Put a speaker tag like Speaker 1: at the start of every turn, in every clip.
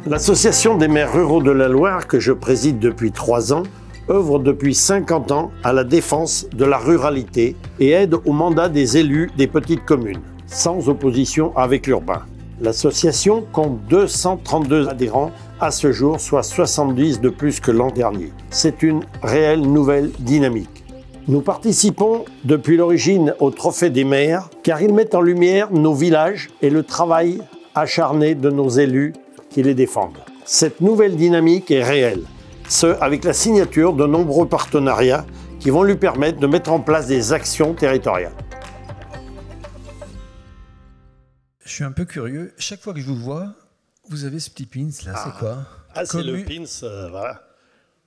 Speaker 1: L'Association des maires ruraux de la Loire, que je préside depuis 3 ans, œuvre depuis 50 ans à la défense de la ruralité et aide au mandat des élus des petites communes, sans opposition avec l'urbain. L'association compte 232 adhérents à ce jour, soit 70 de plus que l'an dernier. C'est une réelle nouvelle dynamique. Nous participons depuis l'origine au Trophée des maires, car ils mettent en lumière nos villages et le travail acharné de nos élus qui les défendent. Cette nouvelle dynamique est réelle, ce avec la signature de nombreux partenariats qui vont lui permettre de mettre en place des actions territoriales.
Speaker 2: Je suis un peu curieux. Chaque fois que je vous vois, vous avez ce petit pins là, c'est quoi?
Speaker 1: C'est le pins, voilà.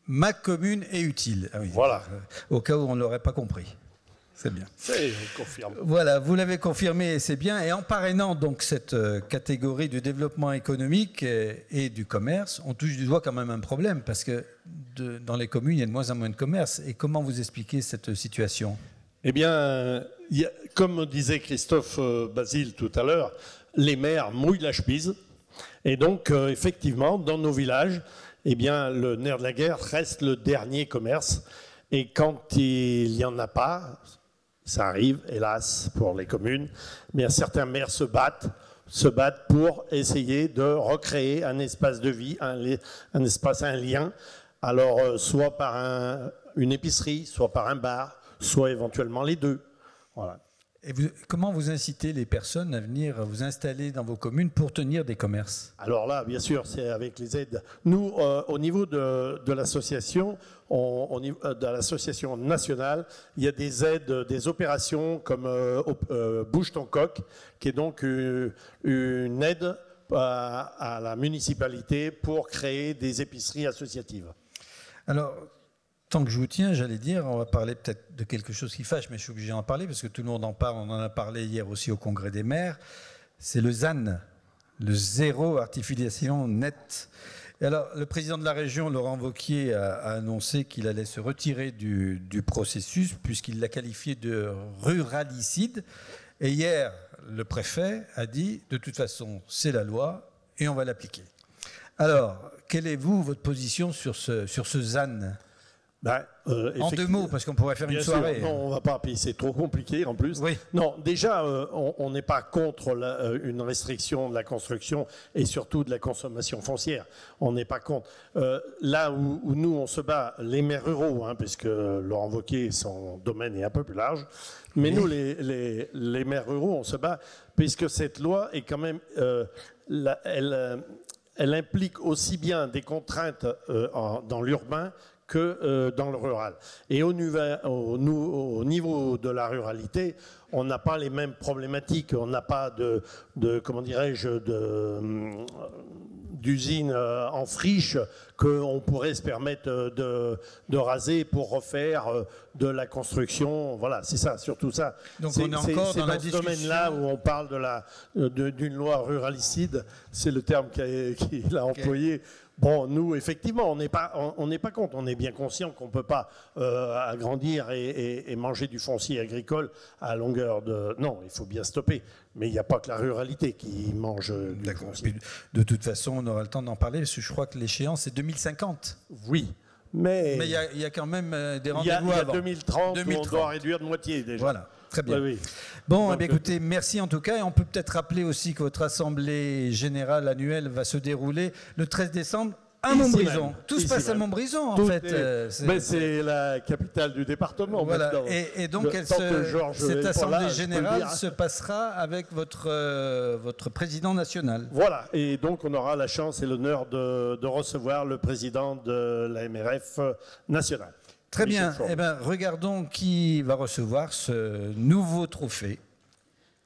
Speaker 2: Ma commune est utile. Ah oui,
Speaker 1: voilà.
Speaker 2: Au cas où on ne l'aurait pas compris. C'est bien.
Speaker 1: Je confirme.
Speaker 2: Voilà, vous l'avez confirmé, c'est bien. Et en parrainant donc cette catégorie du développement économique et du commerce, on touche du doigt quand même un problème, parce que dans les communes, il y a de moins en moins de commerce. Et comment vous expliquez cette situation?
Speaker 1: Eh bien, comme disait Christophe Basile tout à l'heure, les maires mouillent la chemise. Et donc, effectivement, dans nos villages, eh bien, le nerf de la guerre reste le dernier commerce. Et quand il n'y en a pas, ça arrive, hélas, pour les communes, mais certains maires se battent pour essayer de recréer un espace de vie, un espace, un lien. Alors, soit par une épicerie, soit par un bar, soit éventuellement les deux. Voilà.
Speaker 2: Et comment vous incitez les personnes à venir vous installer dans vos communes pour tenir des commerces?
Speaker 1: Alors là, bien sûr, c'est avec les aides. Nous, au niveau de l'association, de l'association nationale, il y a des aides, des opérations comme Bouge ton coq, qui est donc une aide à la municipalité pour créer des épiceries associatives.
Speaker 2: Alors, tant que je vous tiens, j'allais dire, on va parler peut-être de quelque chose qui fâche, mais je suis obligé d'en parler parce que tout le monde en parle. On en a parlé hier aussi au Congrès des maires. C'est le ZAN, le zéro artificialisation nette. Et alors, le président de la région, Laurent Wauquiez, a annoncé qu'il allait se retirer du processus puisqu'il l'a qualifié de ruralicide. Et hier, le préfet a dit, de toute façon, c'est la loi et on va l'appliquer. Alors, quelle est votre position sur ce ZAN ? En 2 mots, parce qu'on pourrait faire une soirée.
Speaker 1: Sûr, non, on ne va pas, puis c'est trop compliqué en plus.
Speaker 2: Oui.
Speaker 1: Non, déjà, on n'est pas contre une restriction de la construction et surtout de la consommation foncière. On n'est pas contre. Là où nous, on se bat, les maires ruraux, puisque Laurent Wauquiez, son domaine est un peu plus large, mais nous, les maires ruraux, on se bat, puisque cette loi est quand même... elle implique aussi bien des contraintes dans l'urbain que dans le rural. Et au niveau de la ruralité, on n'a pas les mêmes problématiques, on n'a pas comment dirais-je, d'usines en friche qu'on pourrait se permettre de raser pour refaire de la construction. Voilà, c'est ça, surtout ça.
Speaker 2: Donc on est encore dans ce
Speaker 1: domaine-là où on parle d'une loi ruralicide, c'est le terme qu'il a employé. Bon, nous, effectivement, on n'est pas contre. On est bien conscient qu'on ne peut pas agrandir et manger du foncier agricole à longueur de... Non, il faut bien stopper. Mais il n'y a pas que la ruralité qui mange du foncier.
Speaker 2: De toute façon, on aura le temps d'en parler, parce que je crois que l'échéance, c'est 2050.
Speaker 1: Oui. Mais
Speaker 2: il y a quand même des rendez-vous
Speaker 1: Il
Speaker 2: avant.
Speaker 1: y a 2030 où on doit réduire de moitié déjà.
Speaker 2: Voilà. Très bien.
Speaker 1: Oui.
Speaker 2: Bon, écoutez, merci en tout cas. Et on peut peut-être rappeler aussi que votre assemblée générale annuelle va se dérouler le 13 décembre à Montbrison. Tout se passe à Montbrison, en fait.
Speaker 1: C'est la capitale du département.
Speaker 2: Voilà. Et donc, cette assemblée générale se passera avec votre président national.
Speaker 1: Voilà. Et donc, on aura la chance et l'honneur de recevoir le président de la MRF nationale.
Speaker 2: Très bien. Eh bien, regardons qui va recevoir ce nouveau trophée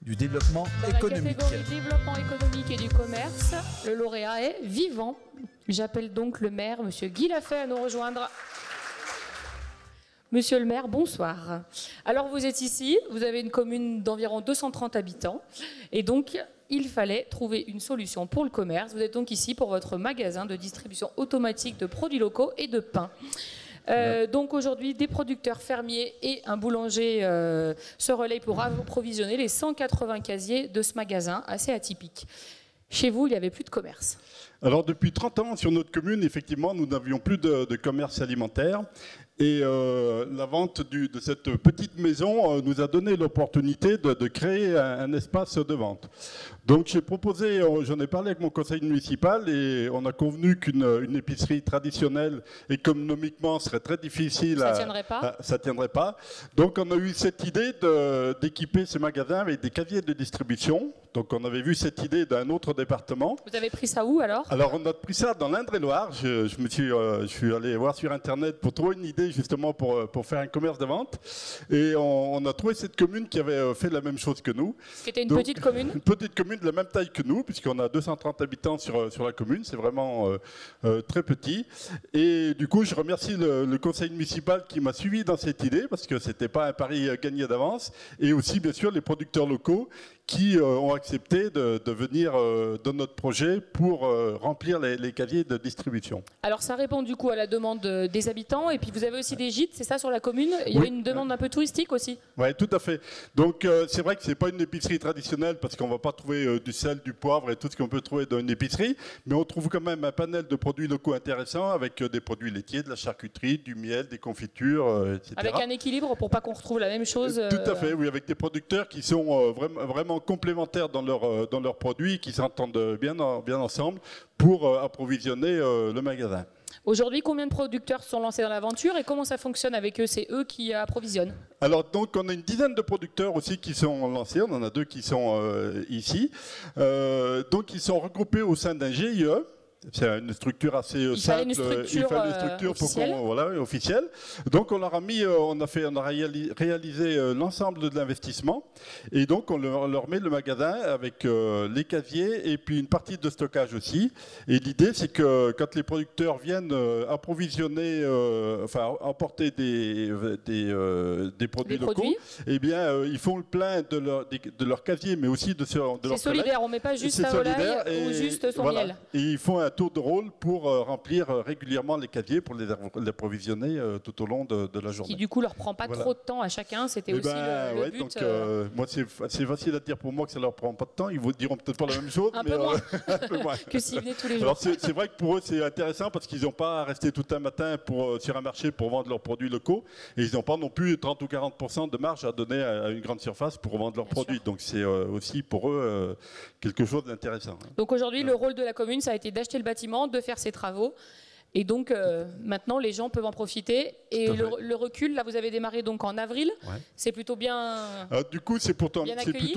Speaker 2: du développement économique.
Speaker 3: Dans la catégorie développement économique et du commerce, le lauréat est vivant. J'appelle donc le maire, Monsieur Guy Lafay, à nous rejoindre. Monsieur le maire, bonsoir. Alors vous êtes ici, vous avez une commune d'environ 230 habitants et donc il fallait trouver une solution pour le commerce. Vous êtes donc ici pour votre magasin de distribution automatique de produits locaux et de pain. Donc aujourd'hui, des producteurs fermiers et un boulanger se relayent pour approvisionner les 180 casiers de ce magasin assez atypique. Chez vous, il n'y avait plus de commerce.
Speaker 4: Alors depuis 30 ans, sur notre commune, effectivement, nous n'avions plus de commerce alimentaire. Et la vente de cette petite maison nous a donné l'opportunité de créer un espace de vente. Donc j'ai proposé, j'en ai parlé avec mon conseil municipal et on a convenu qu'une épicerie traditionnelle économiquement serait très difficile.
Speaker 3: Ça tiendrait pas.
Speaker 4: Ça tiendrait pas. Donc on a eu cette idée d'équiper ce magasin avec des casiers de distribution. Donc on avait vu cette idée d'un autre département.
Speaker 3: Vous avez pris ça où alors?
Speaker 4: Alors on a pris ça dans l'Indre-et-Loire. Je suis allé voir sur internet pour trouver une idée justement pour faire un commerce de vente. Et on a trouvé cette commune qui avait fait la même chose que nous.
Speaker 3: C'était une petite commune?
Speaker 4: Une petite commune de la même taille que nous, puisqu'on a 230 habitants sur la commune. C'est vraiment très petit. Et du coup, je remercie le conseil municipal qui m'a suivi dans cette idée, parce que c'était pas un pari gagné d'avance. Et aussi, bien sûr, les producteurs locaux qui ont accepté de venir dans notre projet pour remplir les casiers de distribution.
Speaker 3: Alors ça répond du coup à la demande des habitants et puis vous avez aussi des gîtes, c'est ça sur la commune? Il y avait une demande un peu touristique aussi?
Speaker 4: Oui, tout à fait. Donc c'est vrai que c'est pas une épicerie traditionnelle parce qu'on va pas trouver du sel, du poivre et tout ce qu'on peut trouver dans une épicerie, mais on trouve quand même un panel de produits locaux intéressants avec des produits laitiers, de la charcuterie, du miel, des confitures, etc.
Speaker 3: Avec un équilibre pour pas qu'on retrouve la même chose.
Speaker 4: Tout à fait, oui, avec des producteurs qui sont vraiment complémentaires dans leurs produits, qui s'entendent bien ensemble pour approvisionner le magasin.
Speaker 3: Aujourd'hui, combien de producteurs sont lancés dans l'aventure et comment ça fonctionne avec eux? C'est eux qui approvisionnent?
Speaker 4: Alors donc on a une dizaine de producteurs aussi qui sont lancés, on en a 2 qui sont ici. Donc ils sont regroupés au sein d'un GIE. C'est une structure assez simple. Il fallait une structure
Speaker 3: officielle.
Speaker 4: officielle. Donc on leur a mis, on a réalisé l'ensemble de l'investissement et donc on leur met le magasin avec les casiers et puis une partie de stockage aussi. Et l'idée c'est que quand les producteurs viennent approvisionner, emporter des produits locaux, eh bien ils font le plein de leur casier, mais aussi de leur.
Speaker 3: C'est solidaire, on met pas juste sa volaille ou juste son miel.
Speaker 4: Et ils font un tour de rôle pour remplir régulièrement les casiers pour les approvisionner tout au long de la journée.
Speaker 3: Qui du coup leur prend pas trop de temps à chacun, c'était aussi le but.
Speaker 4: Donc, moi c'est facile à dire pour moi que ça leur prend pas de temps, ils vous diront peut-être pas la même chose,
Speaker 3: un peu moins que s'ils venaient tous les jours.
Speaker 4: Alors c'est vrai que pour eux c'est intéressant parce qu'ils n'ont pas à rester tout un matin sur un marché pour vendre leurs produits locaux et ils n'ont pas non plus 30 ou 40% de marge à donner à une grande surface pour vendre leurs produits. Donc c'est aussi pour eux quelque chose d'intéressant.
Speaker 3: Donc aujourd'hui le rôle de la commune ça a été d'acheter le bâtiment, de faire ses travaux. Et donc maintenant les gens peuvent en profiter. Et le recul, là vous avez démarré donc en avril, c'est plutôt bien.
Speaker 4: Du coup c'est plutôt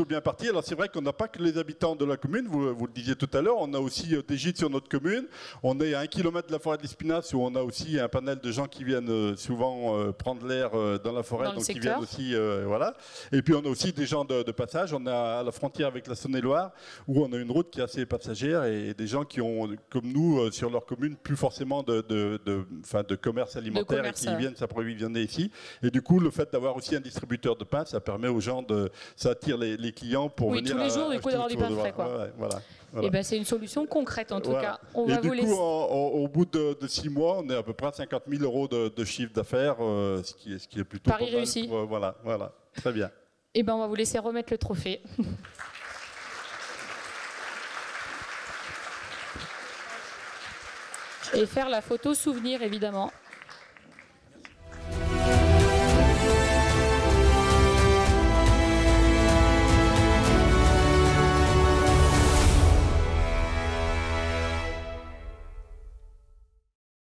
Speaker 4: bien parti. Alors c'est vrai qu'on n'a pas que les habitants de la commune, vous le disiez tout à l'heure, on a aussi des gîtes sur notre commune. On est à 1 kilomètre de la forêt de l'Espinasse où on a aussi un panel de gens qui viennent souvent prendre l'air dans la forêt, donc qui viennent aussi voilà. Et puis on a aussi des gens de passage. On est à la frontière avec la Saône-et-Loire où on a une route qui est assez passagère et des gens qui ont comme nous sur leur commune plus forcément de commerce alimentaire et qui viennent s'approvisionner ici. Et du coup, le fait d'avoir aussi un distributeur de pain, ça permet aux gens ça attire les clients pour venir
Speaker 3: tous les jours, du coup, d'avoir du pain frais.
Speaker 4: Voilà.
Speaker 3: Et ben, c'est une solution concrète en tout cas. On va
Speaker 4: du coup, au bout de 6 mois, on est à peu près à 50 000 € de chiffre d'affaires, ce qui est plutôt
Speaker 3: Paris réussi.
Speaker 4: Voilà, très bien.
Speaker 3: Et ben, on va vous laisser remettre le trophée. Et faire la photo souvenir, évidemment.